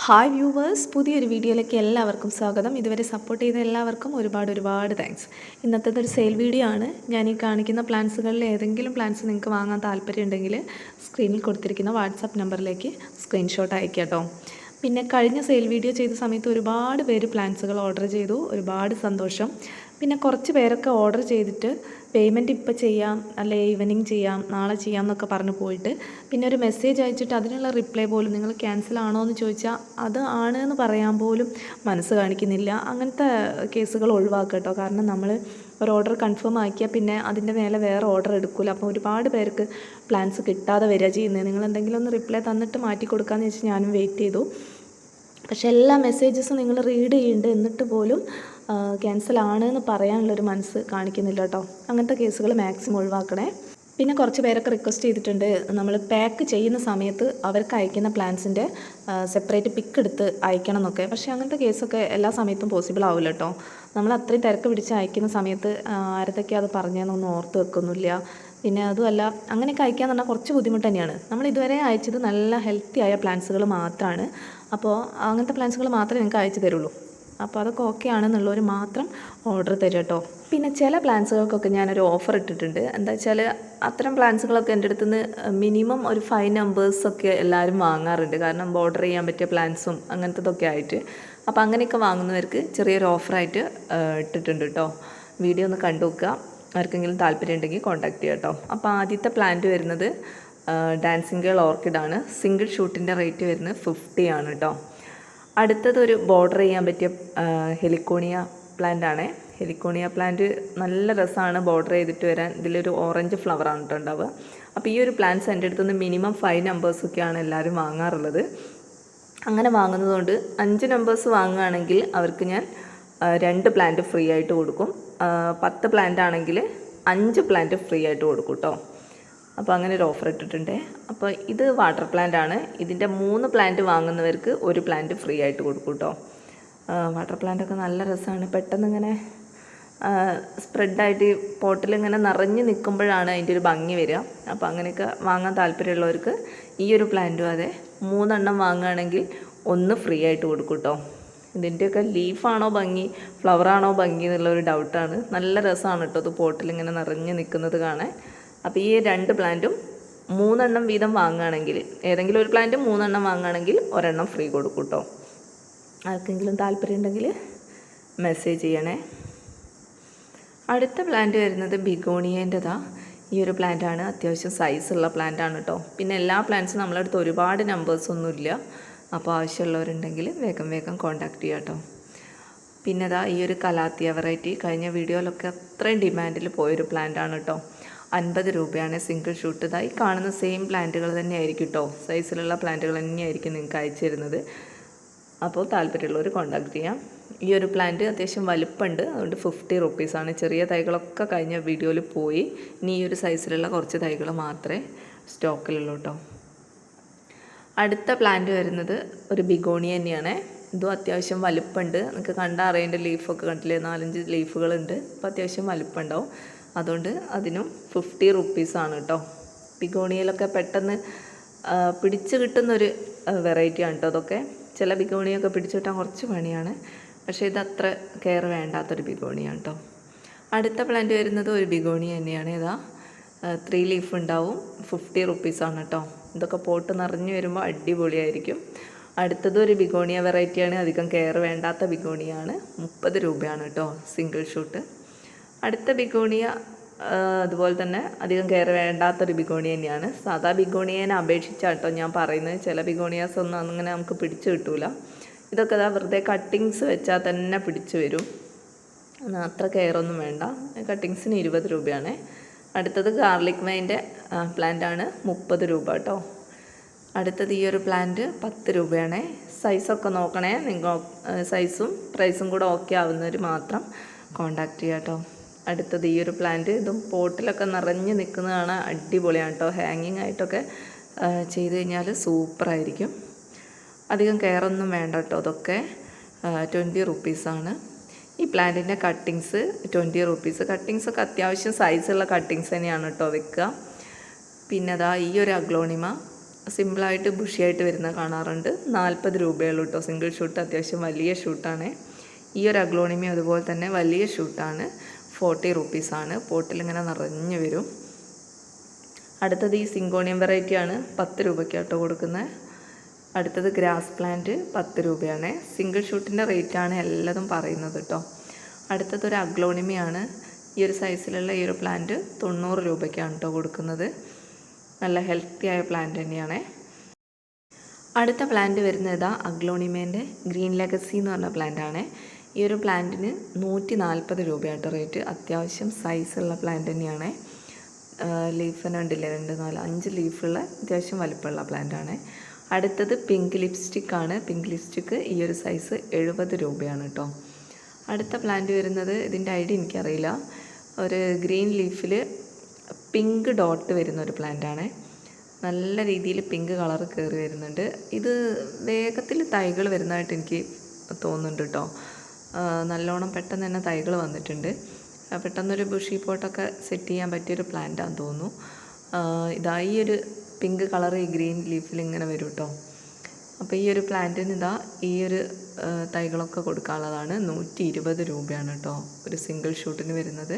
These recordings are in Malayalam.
ഹായ് വ്യൂവേഴ്സ്, പുതിയൊരു വീഡിയോയിലേക്ക് എല്ലാവർക്കും സ്വാഗതം. ഇതുവരെ സപ്പോർട്ട് ചെയ്ത എല്ലാവർക്കും ഒരുപാട് താങ്ക്സ്. ഇന്നത്തെ ഒരു സെയിൽ വീഡിയോ ആണ്. ഞാൻ ഈ കാണിക്കുന്ന പ്ലാൻസുകളിൽ ഏതെങ്കിലും പ്ലാൻസ് നിങ്ങൾക്ക് വാങ്ങാൻ താല്പര്യമുണ്ടെങ്കിൽ സ്ക്രീനിൽ കൊടുത്തിരിക്കുന്ന വാട്സാപ്പ് നമ്പറിലേക്ക് സ്ക്രീൻഷോട്ട് അയക്കുക കേട്ടോ. പിന്നെ കഴിഞ്ഞ സെയിൽ വീഡിയോ ചെയ്ത സമയത്ത് ഒരുപാട് പേര് പ്ലാൻസുകൾ ഓർഡർ ചെയ്തു, ഒരുപാട് സന്തോഷം. പിന്നെ കുറച്ച് പേരൊക്കെ ഓർഡർ ചെയ്തിട്ട് പേയ്മെൻറ്റ് ഇപ്പോൾ ചെയ്യാം, അല്ലെ ഈവനിങ് ചെയ്യാം, നാളെ ചെയ്യാം എന്നൊക്കെ പറഞ്ഞു പോയിട്ട് പിന്നെ ഒരു മെസ്സേജ് അയച്ചിട്ട് അതിനുള്ള റിപ്ലൈ പോലും നിങ്ങൾ ക്യാൻസൽ ആണോ എന്ന് ചോദിച്ചാൽ അത് ആണ് എന്ന് പറയാൻ പോലും മനസ്സ് കാണിക്കുന്നില്ല. അങ്ങനത്തെ കേസുകൾ ഒഴിവാക്കുക കേട്ടോ. കാരണം നമ്മൾ ഒരു ഓർഡർ കൺഫേം ആക്കിയാൽ പിന്നെ അതിൻ്റെ മേലെ വേറെ ഓർഡർ എടുക്കില്ല. അപ്പോൾ ഒരുപാട് പേർക്ക് പ്ലാൻസ് കിട്ടാതെ വരിക ചെയ്യുന്നത്. നിങ്ങൾ എന്തെങ്കിലും ഒന്ന് റിപ്ലൈ തന്നിട്ട് മാറ്റി കൊടുക്കാമെന്ന് വെച്ച് ഞാനും വെയിറ്റ് ചെയ്തു. പക്ഷേ എല്ലാ മെസ്സേജസും നിങ്ങൾ റീഡ് ചെയ്യുന്നുണ്ട്, എന്നിട്ട് പോലും ക്യാൻസൽ ആണ് എന്ന് പറയാനുള്ളൊരു മനസ്സ് കാണിക്കുന്നില്ല കേട്ടോ. അങ്ങനത്തെ കേസുകൾ മാക്സിമം ഒഴിവാക്കണേ. പിന്നെ കുറച്ച് പേരൊക്കെ റിക്വസ്റ്റ് ചെയ്തിട്ടുണ്ട് നമ്മൾ പാക്ക് ചെയ്യുന്ന സമയത്ത് അവർക്ക് അയക്കുന്ന പ്ലാൻസിൻ്റെ സെപ്പറേറ്റ് പിക്ക് എടുത്ത് അയക്കണം എന്നൊക്കെ. പക്ഷേ അങ്ങനത്തെ കേസൊക്കെ എല്ലാ സമയത്തും പോസിബിൾ ആവില്ല കേട്ടോ. നമ്മൾ അത്രയും തിരക്ക് പിടിച്ച് അയക്കുന്ന സമയത്ത് ആരതൊക്കെ അത് പറഞ്ഞതെന്നൊന്നും ഓർത്ത് വെക്കൊന്നുമില്ല. പിന്നെ അതുമല്ല, അങ്ങനെയൊക്കെ അയക്കാന്ന് പറഞ്ഞാൽ കുറച്ച് ബുദ്ധിമുട്ട് തന്നെയാണ്. നമ്മൾ ഇതുവരെ അയച്ചത് നല്ല ഹെൽത്തി ആയ പ്ലാൻസുകൾ മാത്രമാണ്. അപ്പോൾ അങ്ങനത്തെ പ്ലാൻസുകൾ മാത്രമേ നിങ്ങൾക്ക് അയച്ചു തരുള്ളൂ. അപ്പോൾ അതൊക്കെ ഓക്കെ ആണെന്നുള്ളവർ മാത്രം ഓർഡർ തരും കേട്ടോ. പിന്നെ ചില പ്ലാൻസുകൾക്കൊക്കെ ഞാനൊരു ഓഫർ ഇട്ടിട്ടുണ്ട്. എന്താ വെച്ചാൽ അത്തരം പ്ലാൻസുകളൊക്കെ എൻ്റെ അടുത്ത് നിന്ന് മിനിമം ഒരു 5 നമ്പേഴ്സൊക്കെ എല്ലാവരും വാങ്ങാറുണ്ട്. കാരണം ബോർഡർ ചെയ്യാൻ പറ്റിയ പ്ലാൻസും അങ്ങനത്തതൊക്കെ ആയിട്ട്. അപ്പോൾ അങ്ങനെയൊക്കെ വാങ്ങുന്നവർക്ക് ചെറിയൊരു ഓഫറായിട്ട് ഇട്ടിട്ടുണ്ട് കേട്ടോ. വീഡിയോ ഒന്ന് കണ്ടു നോക്കുക. ആർക്കെങ്കിലും താല്പര്യം ഉണ്ടെങ്കിൽ കോൺടാക്ട് ചെയ്യാം കേട്ടോ. അപ്പോൾ ആദ്യത്തെ പ്ലാന്റ് വരുന്നത് ഡാൻസിങ് ഗേൾ ഓർക്കിഡാണ്. സിംഗിൾ ഷൂട്ടിൻ്റെ റേറ്റ് വരുന്നത് 50 ആണ് കേട്ടോ. അടുത്തതൊരു ബോർഡർ ചെയ്യാൻ പറ്റിയ ഹെലിക്കോണിയ പ്ലാന്റ് ആണ്. ഹെലിക്കോണിയ പ്ലാന്റ് നല്ല രസമാണ് ബോർഡർ ചെയ്തിട്ട് വരാൻ. ഇതിലൊരു ഓറഞ്ച് ഫ്ലവറാണ് കേട്ടോ ഉണ്ടാവുക. അപ്പോൾ ഈ ഒരു പ്ലാന്റ്സ് എൻ്റെ അടുത്തുനിന്ന് മിനിമം 5 നമ്പേഴ്സൊക്കെയാണ് എല്ലാവരും വാങ്ങാറുള്ളത്. അങ്ങനെ വാങ്ങുന്നതുകൊണ്ട് 5 നമ്പേഴ്സ് വാങ്ങുകയാണെങ്കിൽ അവർക്ക് ഞാൻ 2 പ്ലാന്റ് ഫ്രീ ആയിട്ട് കൊടുക്കും. 10 പ്ലാന്റ് ആണെങ്കിൽ 5 പ്ലാന്റ് ഫ്രീ ആയിട്ട് കൊടുക്കും കേട്ടോ. അപ്പോൾ അങ്ങനെ ഒരു ഓഫർ ഇട്ടിട്ടുണ്ട്. അപ്പോൾ ഇത് വാട്ടർ പ്ലാന്റ് ആണ്. ഇതിൻ്റെ 3 പ്ലാന്റ് വാങ്ങുന്നവർക്ക് 1 പ്ലാന്റ് ഫ്രീ ആയിട്ട് കൊടുക്കും കേട്ടോ. വാട്ടർ പ്ലാന്റൊക്കെ നല്ല രസമാണ്. പെട്ടെന്ന് ഇങ്ങനെ സ്പ്രെഡായിട്ട് ഈ പോട്ടിലിങ്ങനെ നിറഞ്ഞ് നിൽക്കുമ്പോഴാണ് അതിൻ്റെ ഒരു ഭംഗി വരിക. അപ്പോൾ അങ്ങനെയൊക്കെ വാങ്ങാൻ താല്പര്യമുള്ളവർക്ക് ഈ ഒരു പ്ലാന്റും അതെ 3 എണ്ണം വാങ്ങുകയാണെങ്കിൽ 1 ഫ്രീ ആയിട്ട് കൊടുക്കും കേട്ടോ. ഇതിൻ്റെയൊക്കെ ലീഫാണോ ഭംഗി, ഫ്ലവറാണോ ഭംഗി എന്നുള്ളൊരു ഡൗട്ടാണ്. നല്ല രസമാണ് കേട്ടോ ഇത് പോട്ടിലിങ്ങനെ നിറഞ്ഞ് നിൽക്കുന്നത് കാണാൻ. അപ്പോൾ ഈ 2 പ്ലാന്റും 3 എണ്ണം വീതം വാങ്ങുകയാണെങ്കിൽ, ഏതെങ്കിലും ഒരു പ്ലാന്റ് 3 എണ്ണം വാങ്ങുകയാണെങ്കിൽ 1 എണ്ണം ഫ്രീ കൊടുക്കും കേട്ടോ. ആർക്കെങ്കിലും താല്പര്യം ഉണ്ടെങ്കിൽ മെസ്സേജ് ചെയ്യണേ. അടുത്ത പ്ലാന്റ് വരുന്നത് ബിഗോണിയേൻ്റെതാണ്. ഈ ഒരു പ്ലാന്റാണ്. അത്യാവശ്യം സൈസുള്ള പ്ലാന്റാണ് കേട്ടോ. പിന്നെ എല്ലാ പ്ലാന്റ്സും നമ്മളടുത്ത് ഒരുപാട് നമ്പേഴ്സൊന്നുമില്ല. അപ്പോൾ ആവശ്യമുള്ളവരുണ്ടെങ്കിൽ വേഗം കോൺടാക്ട് ചെയ്യാം കേട്ടോ. പിന്നെ ഈ ഒരു കലാത്തിയ വെറൈറ്റി കഴിഞ്ഞ വീഡിയോയിലൊക്കെ അത്രയും ഡിമാൻഡിൽ പോയൊരു പ്ലാന്റാണ് കേട്ടോ. 50 രൂപയാണ് സിംഗിൾ ഷൂട്ട്. ഇതായി കാണുന്ന സെയിം പ്ലാന്റുകൾ തന്നെയായിരിക്കും കേട്ടോ. സൈസിലുള്ള പ്ലാന്റുകൾ തന്നെയായിരിക്കും നിങ്ങൾക്ക് അയച്ചു തരുന്നത്. അപ്പോൾ താല്പര്യമുള്ളവർ കോൺടാക്ട് ചെയ്യാം. ഈ ഒരു പ്ലാന്റ് അത്യാവശ്യം വലുപ്പമുണ്ട്, അതുകൊണ്ട് 50 റുപ്പീസാണ്. ചെറിയ തൈകളൊക്കെ കഴിഞ്ഞ വീഡിയോയിൽ പോയി. ഇനി ഈ ഒരു സൈസിലുള്ള കുറച്ച് തൈകൾ മാത്രമേ സ്റ്റോക്കിലുള്ളൂ കേട്ടോ. അടുത്ത പ്ലാന്റ് വരുന്നത് ഒരു ബിഗോണിയ തന്നെയാണ്. ഇതും അത്യാവശ്യം വലുപ്പമുണ്ട്. നിങ്ങൾക്ക് കണ്ടാൽ അറിയേണ്ട ലീഫൊക്കെ കണ്ടില്ലേ, 4-5 ലീഫുകളുണ്ട്. അപ്പോൾ അത്യാവശ്യം വലുപ്പം ഉണ്ടാവും. അതുകൊണ്ട് അതിനും 50 റുപ്പീസാണ് കേട്ടോ. ബിഗോണിയയിലൊക്കെ പെട്ടെന്ന് പിടിച്ച് കിട്ടുന്നൊരു വെറൈറ്റിയാണ് കേട്ടോ അതൊക്കെ. ചില ബിഗോണിയൊക്കെ പിടിച്ചു കിട്ടാൻ കുറച്ച് പണിയാണ്. പക്ഷേ ഇത് അത്ര കെയർ വേണ്ടാത്തൊരു ബിഗോണിയാണ് കേട്ടോ. അടുത്ത പ്ലാന്റ് വരുന്നത് ഒരു ബിഗോണിയ തന്നെയാണ്. 3 ലീഫ് ഉണ്ടാവും. 50 റുപ്പീസാണ് കേട്ടോ. ഇതൊക്കെ പോട്ട് നിറഞ്ഞു വരുമ്പോൾ അടിപൊളിയായിരിക്കും. അടുത്തത് ഒരു ബിഗോണിയ വെറൈറ്റിയാണ്. അധികം കെയർ വേണ്ടാത്ത ബിഗോണിയാണ്. 30 രൂപയാണ് കേട്ടോ സിംഗിൾ ഷൂട്ട്. അടുത്ത ബിഗോണിയ അതുപോലെ തന്നെ അധികം കെയർ വേണ്ടാത്തൊരു ബിഗോണിയ തന്നെയാണ്. സാധാ ബിഗോണിയനെ അപേക്ഷിച്ചാട്ടോ ഞാൻ പറയുന്നത്. ചില ബിഗോണിയാസ് ഒന്നും അങ്ങനെ നമുക്ക് പിടിച്ചു കിട്ടൂല. ഇതൊക്കെ വെറുതെ കട്ടിങ്സ് വെച്ചാൽ തന്നെ പിടിച്ചു വരും. അത്ര കെയറൊന്നും വേണ്ട. കട്ടിങ്സിന് 20 രൂപയാണ്. അടുത്തത് ഗാർലിക് വൈൻ്റെ പ്ലാന്റാണ്. 30 രൂപ കേട്ടോ. അടുത്തത് ഈ ഒരു പ്ലാന്റ് 10 രൂപയാണ്. സൈസൊക്കെ നോക്കണേ. നിങ്ങൾ സൈസും പ്രൈസും കൂടെ ഓക്കെ ആവുന്നവർ മാത്രം കോൺടാക്ട് ചെയ്യാം കേട്ടോ. അടുത്തത് ഈ ഒരു പ്ലാന്റ്. ഇതും പോട്ടിലൊക്കെ നിറഞ്ഞ് നിൽക്കുന്നതാണ്. അടിപൊളിയാണ് കേട്ടോ. ഹാങ്ങിങ് ആയിട്ടൊക്കെ ചെയ്ത് കഴിഞ്ഞാൽ സൂപ്പറായിരിക്കും. അധികം കെയറൊന്നും വേണ്ട കേട്ടോ. അതൊക്കെ 20 റുപ്പീസാണ്. ഈ പ്ലാന്റിൻ്റെ കട്ടിങ്സ് 20 റുപ്പീസ്. കട്ടിങ്സൊക്കെ അത്യാവശ്യം സൈസുള്ള കട്ടിങ്സ് തന്നെയാണ് കേട്ടോ വെക്കുക. പിന്നെ ഈ ഒരു അഗ്ലോണിമ സിമ്പിളായിട്ട് ബുഷിയായിട്ട് വരുന്ന കാണാറുണ്ട്. 40 രൂപയുള്ളൂ കേട്ടോ സിംഗിൾ ഷൂട്ട്. അത്യാവശ്യം വലിയ ഷൂട്ടാണ്. ഈ ഒരു അഗ്ലോണിമി അതുപോലെ തന്നെ വലിയ ഷൂട്ടാണ്. 40 റുപ്പീസാണ്. പോട്ടിലിങ്ങനെ നിറഞ്ഞു വരും. അടുത്തത് ഈ സിങ്കോണിയം വെറൈറ്റിയാണ്. 10 രൂപയ്ക്ക് കേട്ടോ കൊടുക്കുന്നത്. അടുത്തത് ഗ്രാസ് പ്ലാന്റ് 10 രൂപയാണ്. സിംഗിൾ ഷൂട്ടിൻ്റെ റേറ്റാണ് എല്ലാതും പറയുന്നത് കേട്ടോ. അടുത്തതൊരു അഗ്ലോണിമിയാണ്. ഈ ഒരു സൈസിലുള്ള ഈ ഒരു പ്ലാന്റ് 90 രൂപയ്ക്കാണ് കേട്ടോ കൊടുക്കുന്നത്. നല്ല ഹെൽത്തി ആയ പ്ലാന്റ് തന്നെയാണ്. അടുത്ത പ്ലാന്റ് വരുന്നത് അഗ്ലോണിമേൻ്റെ ഗ്രീൻ ലെഗസി എന്ന് പറഞ്ഞ പ്ലാന്റാണ്. ഈ ഒരു പ്ലാന്റിന് 140 രൂപയാട്ടോ റേറ്റ്. അത്യാവശ്യം സൈസുള്ള പ്ലാന്റ് തന്നെയാണ്. ലീഫിന് ഉണ്ടില്ല 2, 4, 5 ലീഫുള്ള അത്യാവശ്യം വലിപ്പമുള്ള പ്ലാന്റാണ്. അടുത്തത് പിങ്ക് ലിപ്സ്റ്റിക്കാണ്. പിങ്ക് ലിപ്സ്റ്റിക്ക് ഈ ഒരു സൈസ് 70 രൂപയാണ് കേട്ടോ. അടുത്ത പ്ലാന്റ് വരുന്നത് ഇതിൻ്റെ ഐഡിയ എനിക്കറിയില്ല. ഒരു ഗ്രീൻ ലീഫിൽ പിങ്ക് ഡോട്ട് വരുന്ന ഒരു പ്ലാന്റാണ്. നല്ല രീതിയിൽ പിങ്ക് കളർ കയറി വരുന്നുണ്ട്. ഇത് വേഗത്തിൽ തൈകൾ വരുന്നതായിട്ട് എനിക്ക് തോന്നുന്നുണ്ട് കേട്ടോ. നല്ലോണം പെട്ടെന്ന് തന്നെ തൈകൾ വന്നിട്ടുണ്ട്. പെട്ടെന്നൊരു ബുഷി പോട്ടൊക്കെ സെറ്റ് ചെയ്യാൻ പറ്റിയൊരു പ്ലാന്റാണെന്ന് തോന്നുന്നു. ഈ ഒരു പിങ്ക് കളർ ഈ ഗ്രീൻ ലീഫിൽ ഇങ്ങനെ വരും കേട്ടോ. അപ്പോൾ ഈ ഒരു പ്ലാന്റിന് ഈ ഒരു തൈകളൊക്കെ കൊടുക്കാനുള്ളതാണ്. 120 രൂപയാണ് കേട്ടോ ഒരു സിംഗിൾ ഷൂട്ടിന് വരുന്നത്.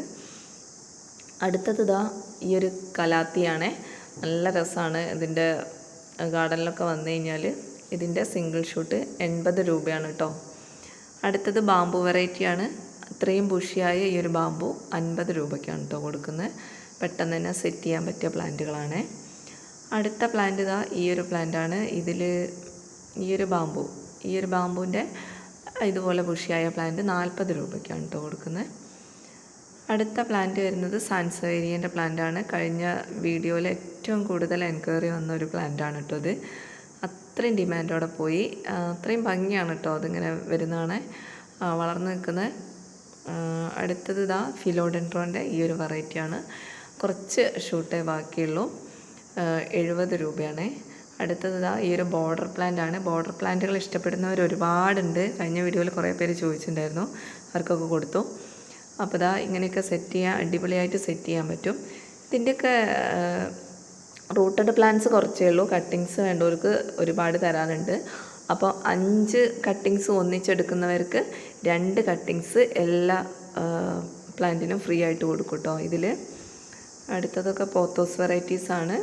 അടുത്തത് ഈ ഒരു കലാത്തിയാണ്. നല്ല രസമാണ്. ഇതിൻ്റെ ഗാർഡനിലൊക്കെ വന്നു കഴിഞ്ഞാൽ ഇതിൻ്റെ സിംഗിൾ ഷൂട്ട് 80 രൂപയാണ് കേട്ടോ. അടുത്തത് ബാമ്പു വെറൈറ്റിയാണ്. അത്രയും ബുഷിയായ ഈ ഒരു ബാമ്പു 50 രൂപയ്ക്കാണ് കേട്ടോ കൊടുക്കുന്നത്. പെട്ടെന്ന് തന്നെ സെറ്റ് ചെയ്യാൻ പറ്റിയ പ്ലാന്റുകളാണ്. അടുത്ത പ്ലാന്റ് ഈ ഒരു പ്ലാന്റാണ്. ഇതിൽ ഈ ഒരു ബാമ്പുവിൻ്റെ ഇതുപോലെ ബുഷിയായ പ്ലാന്റ് 40 രൂപയ്ക്കാണ് കേട്ടോ കൊടുക്കുന്നത്. അടുത്ത പ്ലാന്റ് വരുന്നത് സാൻസവേരിയൻ്റെ പ്ലാന്റാണ്. കഴിഞ്ഞ വീഡിയോയിൽ ഏറ്റവും കൂടുതൽ എൻക്വയറി വന്ന ഒരു പ്ലാന്റാണ് കേട്ടോ ഇത്. അത്രയും ഡിമാൻഡോടെ പോയി. അത്രയും ഭംഗിയാണ് കേട്ടോ അതിങ്ങനെ വരുന്നതാണ് വളർന്നു നിൽക്കുന്നത്. അടുത്തത് ഫിലോഡെൻഡ്രോൻ്റെ ഈ ഒരു വെറൈറ്റിയാണ്. കുറച്ച് ഷൂട്ടേ ബാക്കിയുള്ളൂ. 70 രൂപയാണ്. അടുത്തത് ഈ ഒരു ബോർഡർ പ്ലാന്റ് ആണ്. ബോർഡർ പ്ലാന്റുകൾ ഇഷ്ടപ്പെടുന്നവർ ഒരുപാടുണ്ട്. കഴിഞ്ഞ വീഡിയോയിൽ കുറേ പേര് ചോദിച്ചിട്ടുണ്ടായിരുന്നു. അവർക്കൊക്കെ കൊടുത്തു. അപ്പോൾ ഇങ്ങനെയൊക്കെ സെറ്റ് ചെയ്യാൻ അടിപൊളിയായിട്ട് സെറ്റ് ചെയ്യാൻ പറ്റും. ഇതിൻ്റെയൊക്കെ റൂട്ടഡ് പ്ലാന്റ്സ് കുറച്ചേ ഉള്ളൂ. കട്ടിങ്സ് വേണ്ടവർക്ക് ഒരുപാട് തരാനുണ്ട്. അപ്പോൾ 5 കട്ടിങ്സ് ഒന്നിച്ചെടുക്കുന്നവർക്ക് 2 കട്ടിങ്സ് എല്ലാ പ്ലാന്റിനും ഫ്രീ ആയിട്ട് കൊടുക്കും കേട്ടോ ഇതിൽ. അടുത്തതൊക്കെ പോത്തോസ് വെറൈറ്റീസാണ്.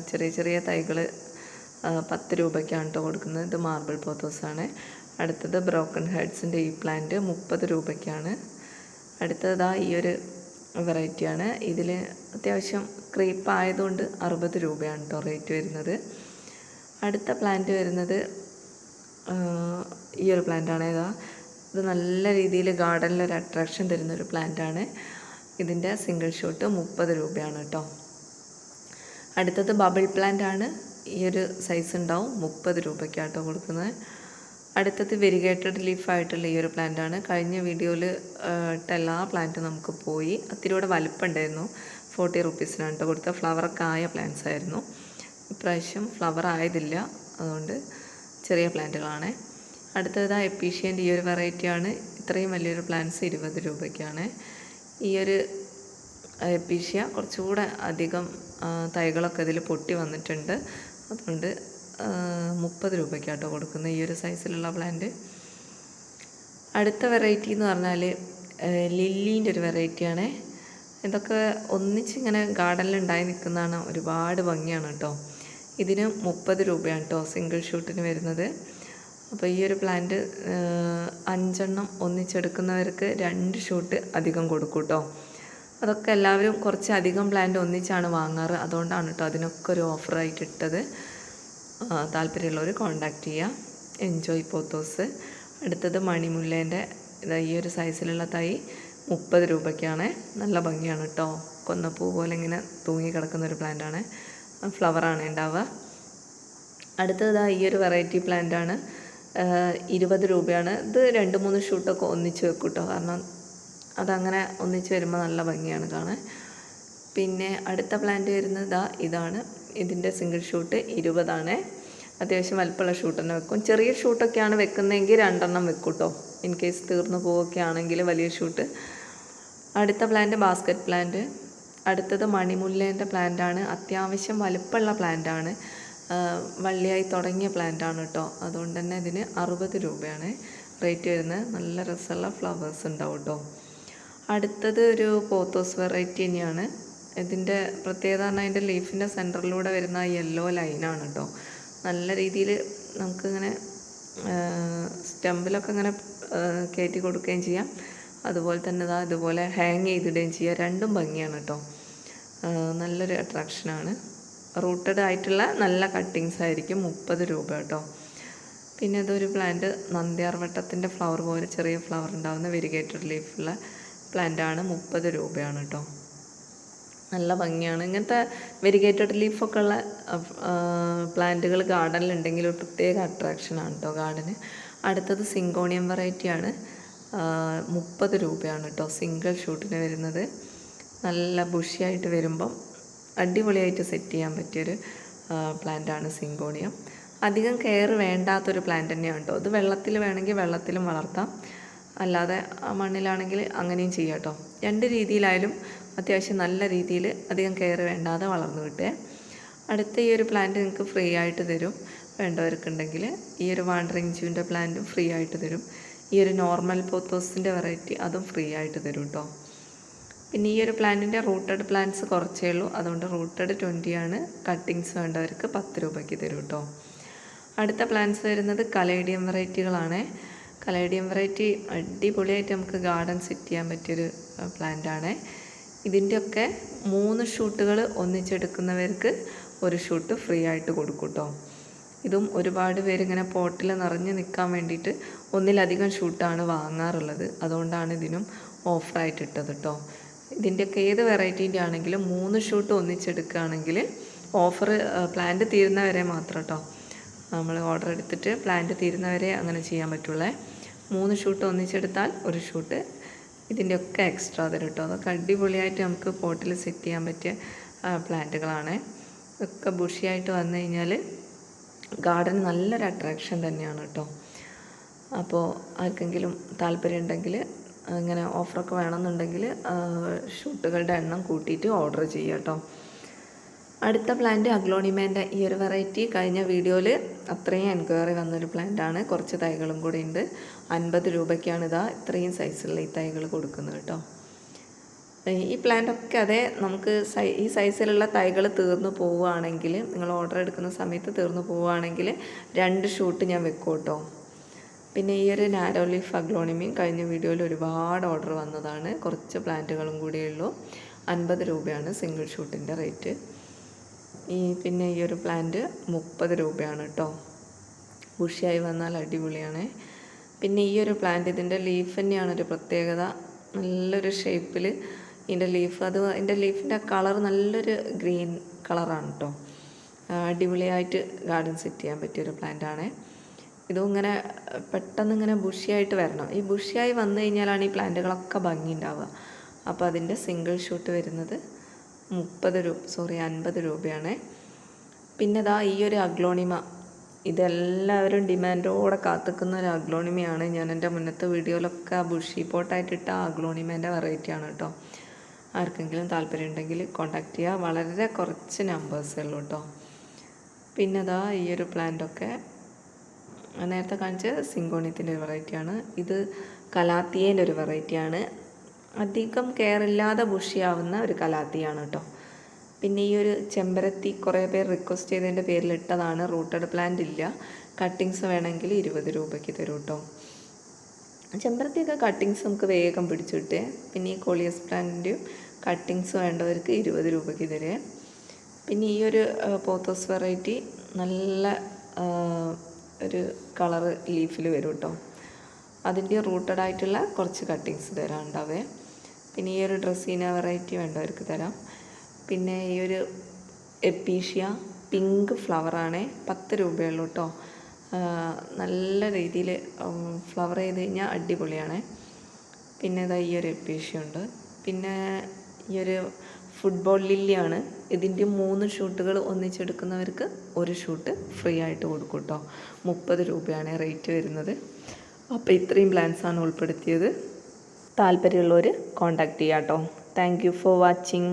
ചെറിയ ചെറിയ തൈകൾ 10 രൂപയ്ക്കാണ് കേട്ടോ കൊടുക്കുന്നത്. ഇത് മാർബിൾ പോത്തോസാണ്. അടുത്തത് ബ്രോക്കൺ ഹെഡ്സിൻ്റെ ഈ പ്ലാന്റ് 30 രൂപയ്ക്കാണ്. അടുത്തത് ഈ ഒരു വെറൈറ്റിയാണ്. ഇതിൽ അത്യാവശ്യം ക്രീപ്പ് ആയതുകൊണ്ട് 60 രൂപയാണ് കേട്ടോ റേറ്റ് വരുന്നത്. അടുത്ത പ്ലാന്റ് വരുന്നത് ഈ ഒരു പ്ലാന്റാണ്. ഇത് നല്ല രീതിയിൽ ഗാർഡനിലൊരു അട്രാക്ഷൻ തരുന്നൊരു പ്ലാന്റാണ്. ഇതിൻ്റെ സിംഗിൾ ഷോട്ട് 30 രൂപയാണ് കേട്ടോ. അടുത്തത് ബബിൾ പ്ലാന്റ് ആണ്. ഈ ഒരു സൈസ് ഉണ്ടാവും. 30 രൂപയ്ക്കാണ് കേട്ടോ കൊടുക്കുന്നത്. അടുത്തത് വെരിഗേറ്റഡ് ലീഫായിട്ടുള്ള ഈ ഒരു പ്ലാന്റാണ്. കഴിഞ്ഞ വീഡിയോയിൽ ഇട്ട എല്ലാ പ്ലാന്റും നമുക്ക് പോയി. അത്തിരിയുടെ വലിപ്പമുണ്ടായിരുന്നു. 40 റുപ്പീസിനാണ് കേട്ടോ കൊടുത്ത. ഫ്ലവറൊക്കെ ആയ പ്ലാന്റ്സ് ആയിരുന്നു. ഇപ്രാവശ്യം ഫ്ലവർ ആയതില്ല, അതുകൊണ്ട് ചെറിയ പ്ലാന്റുകളാണ്. അടുത്തത് എപ്പീഷ്യൻ്റെ ഈ ഒരു വെറൈറ്റിയാണ്. ഇത്രയും വലിയൊരു പ്ലാന്റ്സ് 20 രൂപയ്ക്കാണ്. ഈ ഒരു എപ്പീഷ്യ കുറച്ചുകൂടെ അധികം തൈകളൊക്കെ ഇതിൽ പൊട്ടി വന്നിട്ടുണ്ട്. അതുകൊണ്ട് 30 രൂപയ്ക്കാട്ടോ കൊടുക്കുന്നത് ഈ ഒരു സൈസിലുള്ള പ്ലാന്റ്. അടുത്ത വെറൈറ്റി എന്ന് പറഞ്ഞാൽ ലില്ലീൻ്റെ ഒരു വെറൈറ്റിയാണ്. ഇതൊക്കെ ഒന്നിച്ചിങ്ങനെ ഗാർഡനിൽ ഉണ്ടായി നിൽക്കുന്നതാണ്. ഒരുപാട് ഭംഗിയാണ് കേട്ടോ. ഇതിന് 30 രൂപയാണ് കേട്ടോ സിംഗിൾ ഷൂട്ടിന് വരുന്നത്. അപ്പോൾ ഈ ഒരു പ്ലാന്റ് 5 എണ്ണം ഒന്നിച്ചെടുക്കുന്നവർക്ക് 2 ഷൂട്ട് അധികം കൊടുക്കും കേട്ടോ. അതൊക്കെ എല്ലാവരും കുറച്ച് അധികം പ്ലാന്റ് ഒന്നിച്ചാണ് വാങ്ങാറ്. അതുകൊണ്ടാണ് കേട്ടോ അതിനൊക്കെ ഒരു ഓഫറായിട്ട് ഇട്ടത്. താല്പര്യമുള്ളവർ കോണ്ടാക്ട് ചെയ്യുക. Enjoy pothos. അടുത്തത് മണിമുല്ലേൻ്റെ ഈ ഒരു സൈസിലുള്ള തൈ 30 രൂപയ്ക്കാണ്. നല്ല ഭംഗിയാണ് കേട്ടോ. കൊന്നപ്പൂ പോലെ ഇങ്ങനെ തൂങ്ങി കിടക്കുന്നൊരു പ്ലാന്റാണ്. ഫ്ലവറാണ് ഉണ്ടാവുക. അടുത്തത് ഈ ഒരു വെറൈറ്റി പ്ലാന്റാണ്. 20 രൂപയാണ്. ഇത് 2-3 ഷൂട്ടൊക്കെ ഒന്നിച്ച് വെക്കും കേട്ടോ. കാരണം അതങ്ങനെ ഒന്നിച്ച് വരുമ്പോൾ നല്ല ഭംഗിയാണ് കാണാൻ. പിന്നെ അടുത്ത പ്ലാന്റ് വരുന്നത് ഇതാണ്. ഇതിൻ്റെ സിംഗിൾ ഷൂട്ട് 20 അത്യാവശ്യം വലിപ്പമുള്ള ഷൂട്ട് തന്നെ വെക്കും. ചെറിയ ഷൂട്ടൊക്കെയാണ് വെക്കുന്നതെങ്കിൽ 2 എണ്ണം വെക്കും കേട്ടോ. ഇൻ കേസ് തീർന്നു പോവുകയൊക്കെ ആണെങ്കിൽ വലിയ ഷൂട്ട്. അടുത്ത പ്ലാന്റ് ബാസ്ക്കറ്റ് പ്ലാന്റ്. അടുത്തത് മണിമുല്ലേൻ്റെ പ്ലാന്റാണ്. അത്യാവശ്യം വലിപ്പമുള്ള പ്ലാന്റാണ്. വള്ളിയായി തുടങ്ങിയ പ്ലാന്റാണ് കേട്ടോ. അതുകൊണ്ട് തന്നെ ഇതിന് 60 രൂപയാണ് റേറ്റ് വരുന്നത്. നല്ല രസമുള്ള ഫ്ലവേഴ്സ് ഉണ്ടാവും കേട്ടോ. അടുത്തത് ഒരു പോത്തോസ് വെറൈറ്റി തന്നെയാണ്. ഇതിൻ്റെ പ്രത്യേകത പറഞ്ഞാൽ അതിൻ്റെ ലീഫിൻ്റെ സെൻറ്ററിലൂടെ വരുന്ന യെല്ലോ ലൈനാണ് കേട്ടോ. നല്ല രീതിയിൽ നമുക്കിങ്ങനെ സ്റ്റെമ്പിലൊക്കെ ഇങ്ങനെ കയറ്റി കൊടുക്കുകയും ചെയ്യാം. അതുപോലെ തന്നെ ഇതുപോലെ ഹാങ് ചെയ്തിടുകയും ചെയ്യാം. രണ്ടും ഭംഗിയാണ് കേട്ടോ. നല്ലൊരു അട്രാക്ഷനാണ്. റൂട്ടഡ് ആയിട്ടുള്ള നല്ല കട്ടിങ്സ് ആയിരിക്കും. 30 രൂപ കേട്ടോ. പിന്നെ ഇതൊരു പ്ലാന്റ് നന്ദ്യാർവട്ടത്തിൻ്റെ ഫ്ലവർ പോലെ ചെറിയ ഫ്ലവർ ഉണ്ടാകുന്ന വെരിഗേറ്റഡ് ലീഫുള്ള പ്ലാന്റാണ്. 30 രൂപയാണ് കേട്ടോ. നല്ല ഭംഗിയാണ്. ഇങ്ങനത്തെ വെരിഗേറ്റഡ് ലീഫൊക്കെ ഉള്ള പ്ലാന്റുകൾ ഗാർഡനിലുണ്ടെങ്കിൽ ഒരു പ്രത്യേക അട്രാക്ഷനാണ് കേട്ടോ ഗാർഡന്. അടുത്തത് സിങ്കോണിയം വെറൈറ്റിയാണ്. 30 രൂപയാണ് കേട്ടോ സിംഗിൾ ഷൂട്ടിന് വരുന്നത്. നല്ല ബുഷിയായിട്ട് വരുമ്പം അടിപൊളിയായിട്ട് സെറ്റ് ചെയ്യാൻ പറ്റിയൊരു പ്ലാന്റാണ് സിങ്കോണിയം. അധികം കെയർ വേണ്ടാത്തൊരു പ്ലാന്റ് തന്നെയാണ് കേട്ടോ. ഇത് വെള്ളത്തിൽ വേണമെങ്കിൽ വെള്ളത്തിലും വളർത്താം, അല്ലാതെ മണ്ണിലാണെങ്കിൽ അങ്ങനെയും ചെയ്യാം കേട്ടോ. രണ്ട് രീതിയിലായാലും അത്യാവശ്യം നല്ല രീതിയിൽ അധികം കെയർ വേണ്ടാതെ വളർന്നു കിട്ടുക. അടുത്ത ഈ ഒരു പ്ലാന്റ് നിങ്ങൾക്ക് ഫ്രീ ആയിട്ട് തരും വേണ്ടവർക്കുണ്ടെങ്കിൽ. ഈ ഒരു വാണ്ടറിങ് ജൂവിൻ്റെ പ്ലാന്റും ഫ്രീ ആയിട്ട് തരും. ഈ ഒരു നോർമൽ പോത്തോസിൻ്റെ വെറൈറ്റി അതും ഫ്രീ ആയിട്ട് തരും കേട്ടോ. പിന്നെ ഈ ഒരു പ്ലാന്റിൻ്റെ റൂട്ടഡ് പ്ലാന്റ്സ് കുറച്ചേ ഉള്ളൂ, അതുകൊണ്ട് റൂട്ടഡ് 20 ആണ്. കട്ടിങ്സ് വേണ്ടവർക്ക് 10 രൂപയ്ക്ക് തരും കേട്ടോ. അടുത്ത പ്ലാന്റ്സ് വരുന്നത് കലേഡിയം വെറൈറ്റികളാണ്. കലേഡിയം വെറൈറ്റി അടിപൊളിയായിട്ട് നമുക്ക് ഗാർഡൻ സെറ്റ് ചെയ്യാൻ പറ്റിയൊരു പ്ലാന്റാണ്. ഇതിൻ്റെയൊക്കെ 3 ഷൂട്ടുകൾ ഒന്നിച്ചെടുക്കുന്നവർക്ക് 1 ഷൂട്ട് ഫ്രീ ആയിട്ട് കൊടുക്കും കേട്ടോ. ഇതും ഒരുപാട് പേര് ഇങ്ങനെ പോട്ടിൽ നിറഞ്ഞ് നിൽക്കാൻ വേണ്ടിയിട്ട് ഒന്നിലധികം ഷൂട്ടാണ് വാങ്ങാറുള്ളത്. അതുകൊണ്ടാണ് ഇതിനും ഓഫറായിട്ട് ഇട്ടത് കേട്ടോ. ഇതിൻ്റെയൊക്കെ ഏത് വെറൈറ്റീൻ്റെ ആണെങ്കിലും 3 ഷൂട്ട് ഒന്നിച്ചെടുക്കുകയാണെങ്കിൽ ഓഫർ പ്ലാന്റ് തീരുന്നവരെ മാത്രം കേട്ടോ. നമ്മൾ ഓർഡർ എടുത്തിട്ട് പ്ലാന്റ് തീരുന്നവരെ അങ്ങനെ ചെയ്യാൻ പറ്റുള്ളൂ. 3 ഷൂട്ട് ഒന്നിച്ചെടുത്താൽ 1 ഷൂട്ട് ഇതിൻ്റെയൊക്കെ എക്സ്ട്രാ തരും കേട്ടോ. അതൊക്കെ അടിപൊളിയായിട്ട് നമുക്ക് പോട്ടിൽ സെറ്റ് ചെയ്യാൻ പറ്റിയ പ്ലാന്റുകളാണ്. ഒക്കെ ബുഷിയായിട്ട് വന്നു കഴിഞ്ഞാൽ ഗാർഡൻ നല്ലൊരു അട്രാക്ഷൻ തന്നെയാണ് കേട്ടോ. അപ്പോൾ ആർക്കെങ്കിലും താല്പര്യം ഉണ്ടെങ്കിൽ അങ്ങനെ ഓഫറൊക്കെ വേണമെന്നുണ്ടെങ്കിൽ ഷൂട്ടുകളുടെ എണ്ണം കൂട്ടിയിട്ട് ഓർഡർ ചെയ്യുക കേട്ടോ. അടുത്ത പ്ലാന്റ് അഗ്ലോണിമേൻ്റെ ഈ ഒരു വെറൈറ്റി കഴിഞ്ഞ വീഡിയോയിൽ അത്രയും എൻക്വയറി വന്നൊരു പ്ലാന്റാണ്. കുറച്ച് തൈകളും കൂടെ ഉണ്ട്. 50 രൂപയ്ക്കാണ് ഇത്രയും സൈസുള്ള ഈ തൈകൾ കൊടുക്കുന്നത് കേട്ടോ. ഈ പ്ലാന്റൊക്കെ അതെ നമുക്ക് ഈ സൈസിലുള്ള തൈകൾ തീർന്നു പോവുകയാണെങ്കിൽ, നിങ്ങൾ ഓർഡർ എടുക്കുന്ന സമയത്ത് തീർന്നു പോവുകയാണെങ്കിൽ 2 ഷൂട്ട് ഞാൻ വെക്കും കേട്ടോ. പിന്നെ ഈ ഒരു നാരോ ലീഫ് അഗ്ലോണിമയും കഴിഞ്ഞ വീഡിയോയിൽ ഒരുപാട് ഓർഡർ വന്നതാണ്. കുറച്ച് പ്ലാന്റുകളും കൂടിയുള്ളൂ. 50 രൂപയാണ് സിംഗിൾ ഷൂട്ടിൻ്റെ റേറ്റ്. പിന്നെ ഈ ഒരു പ്ലാന്റ് 30 രൂപയാണ് കേട്ടോ. ബുഷിയായി വന്നാൽ അടിപൊളിയാണ്. പിന്നെ ഈ ഒരു പ്ലാന്റ് ഇതിൻ്റെ ലീഫ് തന്നെയാണ് ഒരു പ്രത്യേകത. നല്ലൊരു ഷേപ്പിൽ ഇതിൻ്റെ ലീഫ്, അതിൻ്റെ ലീഫിൻ്റെ കളർ നല്ലൊരു ഗ്രീൻ കളറാണ് കേട്ടോ. അടിപൊളിയായിട്ട് ഗാർഡൻ സെറ്റ് ചെയ്യാൻ പറ്റിയൊരു പ്ലാന്റാണ്. ഇതും ഇങ്ങനെ പെട്ടെന്ന് ഇങ്ങനെ ബുഷിയായിട്ട് വരണം. ഈ ബുഷിയായി വന്നു കഴിഞ്ഞാലാണ് ഈ പ്ലാന്റുകളൊക്കെ ഭംഗി ഉണ്ടാവുക. അപ്പോൾ അതിൻ്റെ സിംഗിൾ ഷൂട്ട് വരുന്നത് 50 രൂപയാണ്. പിന്നെ ഈ ഒരു അഗ്ലോണിമ, ഇതെല്ലാവരും ഡിമാൻഡോടെ കാത്തിക്കുന്ന ഒരു അഗ്ലോണിമയാണ്. ഞാൻ എൻ്റെ മുന്നത്തെ വീഡിയോയിലൊക്കെ ബുഷി പോട്ടായിട്ടിട്ട അഗ്ലോണിമേൻ്റെ വെറൈറ്റിയാണ് കേട്ടോ. ആർക്കെങ്കിലും താല്പര്യം ഉണ്ടെങ്കിൽ കോൺടാക്റ്റ് ചെയ്യുക. വളരെ കുറച്ച് നമ്പേഴ്സേ ഉള്ളൂ കേട്ടോ. പിന്നെ ഈ ഒരു പ്ലാന്റൊക്കെ നേരത്തെ കാണിച്ച സിങ്കോണിയത്തിൻ്റെ ഒരു വെറൈറ്റിയാണ്. ഇത് കലാത്തിയേൻ്റെ ഒരു വെറൈറ്റിയാണ്. അധികം കെയർ ഇല്ലാതെ ബുഷിയാവുന്ന ഒരു കലാത്തിയാണ് കേട്ടോ. പിന്നെ ഈ ഒരു ചെമ്പരത്തി കുറേ പേർ റിക്വസ്റ്റ് ചെയ്തതിൻ്റെ പേരിൽ ഇട്ടതാണ്. റൂട്ടഡ് പ്ലാന്റ് ഇല്ല. കട്ടിങ്സ് വേണമെങ്കിൽ 20 രൂപയ്ക്ക് തരും കേട്ടോ. ചെമ്പരത്തിയൊക്കെ കട്ടിങ്സ് നമുക്ക് വേഗം പിടിച്ചു കിട്ടുക. പിന്നെ ഈ കോളിയസ് പ്ലാന്റിൻ്റെയും കട്ടിങ്സ് വേണ്ടവർക്ക് 20 രൂപയ്ക്ക് തരുക. പിന്നെ ഈ ഒരു പോത്തോസ് വെറൈറ്റി നല്ല ഒരു കളറ് ലീഫിൽ വരും കേട്ടോ. അതിൻ്റെ റൂട്ടഡ് ആയിട്ടുള്ള കുറച്ച് കട്ടിങ്സ് തരാനുണ്ടാവേ. പിന്നെ ഈ ഒരു ഡ്രസ്സീന വെറൈറ്റി വേണ്ടവർക്ക് തരാം. പിന്നെ ഈ ഒരു എപ്പീഷ്യ പിങ്ക് ഫ്ലവറാണ്. 10 രൂപയുള്ളൂ കേട്ടോ. നല്ല രീതിയിൽ ഫ്ലവർ ചെയ്ത് കഴിഞ്ഞാൽ അടിപൊളിയാണ്. പിന്നെ ഈ ഒരു എപ്പീഷ്യ ഉണ്ട്. പിന്നെ ഈ ഒരു ഫുട്ബോൾ ലില്ലിയാണ്. ഇതിൻ്റെ 3 ഷൂട്ടുകൾ ഒന്നിച്ചെടുക്കുന്നവർക്ക് 1 ഷൂട്ട് ഫ്രീ ആയിട്ട് കൊടുക്കും കേട്ടോ. 30 രൂപയാണ് റേറ്റ് വരുന്നത്. അപ്പോൾ ഇത്രയും പ്ലാൻസാണ് ഉൾപ്പെടുത്തിയത്. താല്പര്യമുള്ളവർ കോൺടാക്റ്റ് ചെയ്യാം കേട്ടോ. Thank you for watching.